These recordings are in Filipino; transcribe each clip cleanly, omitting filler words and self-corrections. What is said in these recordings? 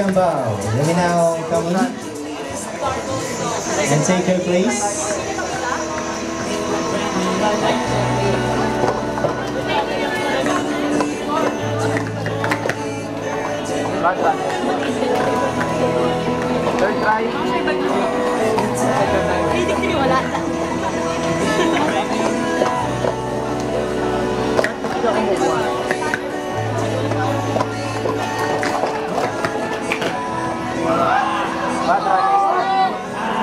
Cambao, let me now come in and take your place. Third try.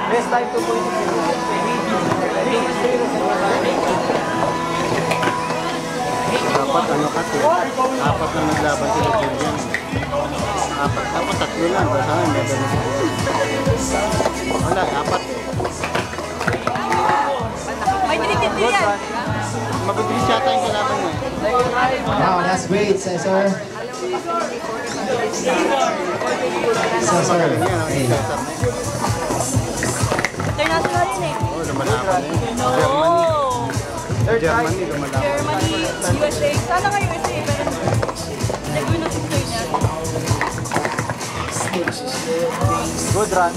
Best time 2.0. Dapat ano kasi, apat na naglaban sila dyan. Dapat tatlo lang, basta hindi wala, apat eh. May tinitin din yan. Mabilis yata yung kalaban mo eh. Wow, that's great, Cesar. Cesar, okay. International yun eh. Oo, lumalaban eh. Germany, lumalaban. Germany, USA. Sana nga USA, pero nag-win ang sister niya. Good run.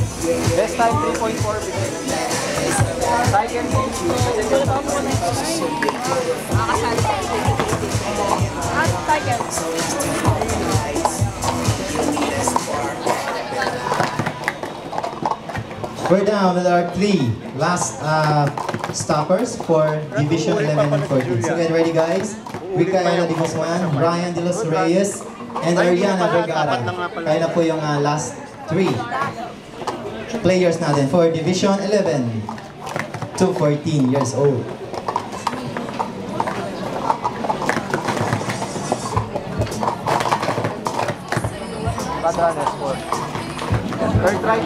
Best time 3.4. Second. Makakasali. At second. We're down with our 3 last stoppers for Division 11 and 14. So get ready, guys. Ricaela de Guzman, Ryan de los Reyes, and Ariana Vergara. Kaya na po yung last 3 players natin for Division 11 to 14 years old. Bad run, S4. Third try.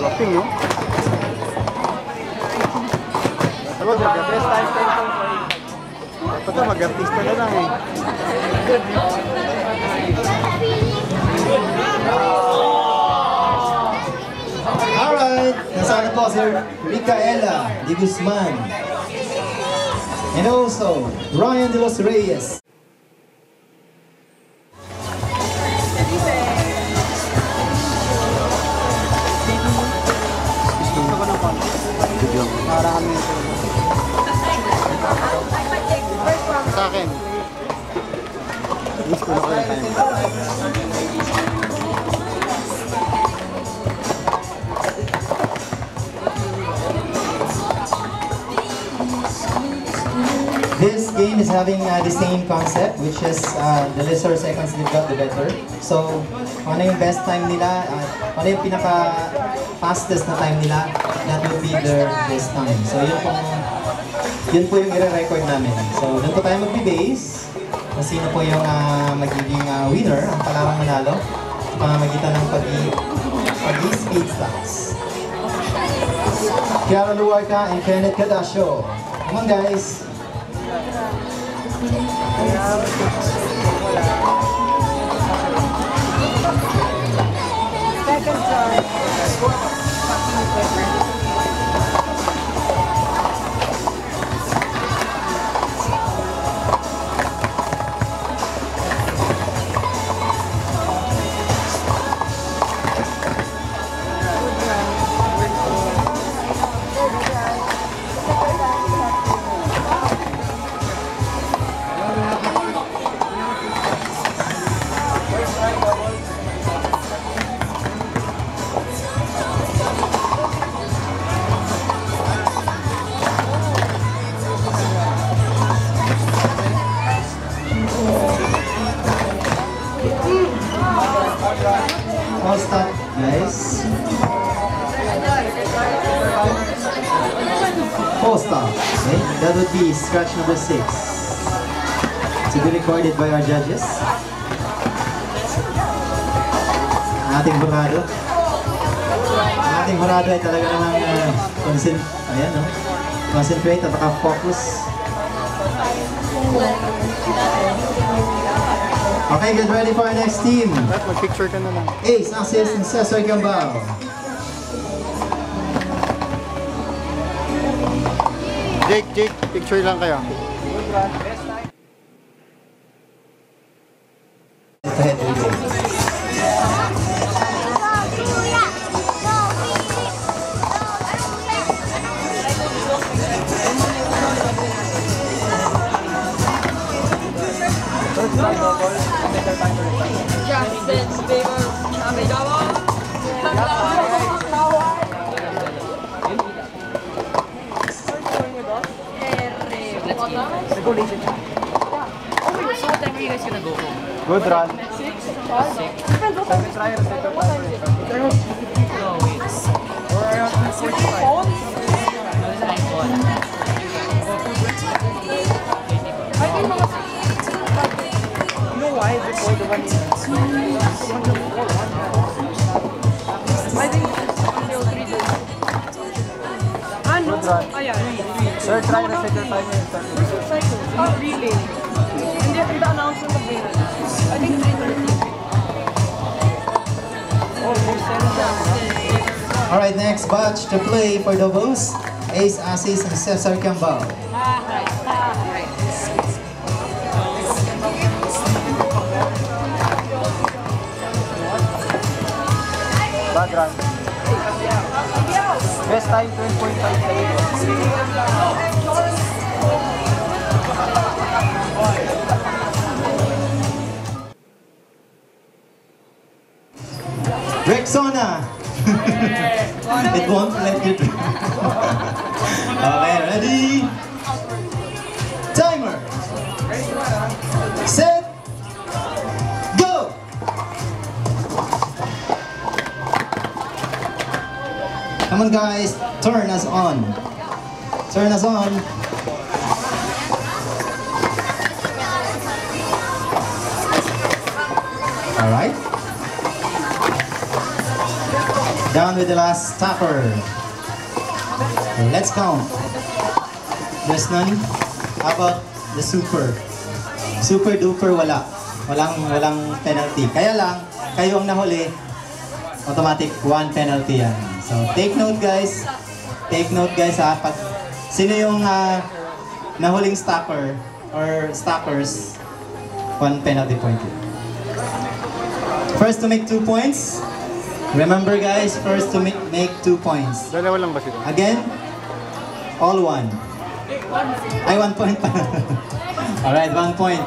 Dropping, no? Good run. Best time 10.4. Dapat na mag-artista na lang eh. Alright, nasana po si Ricaela de Guzman. And also, Ryan de los Reyes. Gusto ko ng konti. Para kami ito. Sa akin. Miss ko na ko yung time. This game is having the same concept, which is the lesser seconds they've got, the better. So, kung ano yung best time nila, kung ano yung pinaka-fastest na time nila, that will be their best time. So, yun po yung i-record namin. So, doon po tayo mag-base kung sino po yung magiging winner, ang palarang manalo, sa pamamagitan ng pag-i-speed stocks. Kiara Luarca and Kenneth Cadasio. Come on, guys! Second try. All start, guys. Full stop. Okay, that would be scratch number 6. To be recorded by our judges. Ating burado. Ating burado ay talaga namang concentrate at focus. Okay, get ready for our next team. Mag-picture ka na lang. Ace, Axis, and Cesar Cambao. Jake, picture lang kayo. Good run. Best time. Head we go. Third try double. Better time to return. Justin Bieber. Sabi daw. Regulation. So what time are you guys gonna go home? Good run. 6? Seven try, better time to return. No, wait. Or around 2:45. Like what? You know why? Before the one I think until 3 days. Good run. Oh yeah, Third try, reset your timer and start. cycle. Not really. Hindi the announcement of it. I think 3:30. Almost 7 times. Alright, next batch to play for the Bulls. Ace Assis and Cesar Cambao. Bad run. Best time 12.5 seconds. Rexona! It won't let you through. Okay, ready? Timer! Set! Go! Come on guys, turn us on. Turn us on. Alright. Down with the last stopper. Okay, let's count. There's none. How about the super? Super duper wala. Walang penalty. Kaya lang, kayo ang nahuli, automatic 1 penalty yan. So take note guys. Take note guys ha. Pag sino yung nahuling stopper or stoppers, 1 penalty point yun. First to make 2 points. Remember guys, first to make 2 points. Dalawa lang ba sila? Again, all 1. Ay, 1 point pa. Alright, 1 point.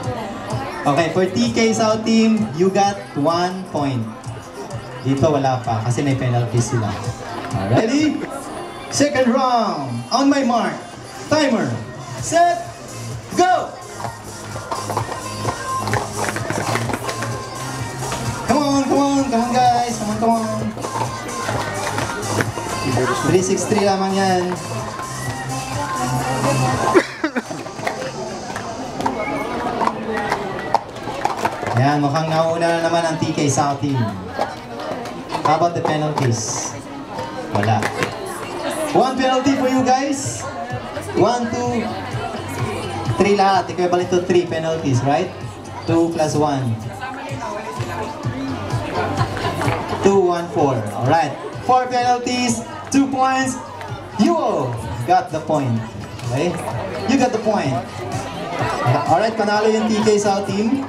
Okay, for TK South team, you got 1 point. Dito wala pa kasi may penalty sila. Alright, ready? Second round. On my mark. Timer. Set. Go! Come on guys. Come on. 363 lamang yan. Yan, mukhang nauna na naman ang TK South team. How about the penalties? Wala. 1 penalty for you guys. 1, 2, 3 lahat. Equivalent to 3 penalties, right? 2 plus 1. 2, 1, 4. Alright. 4 penalties, 2 points. You got the point. Okay? You got the point. Alright, panalo yung TK South team.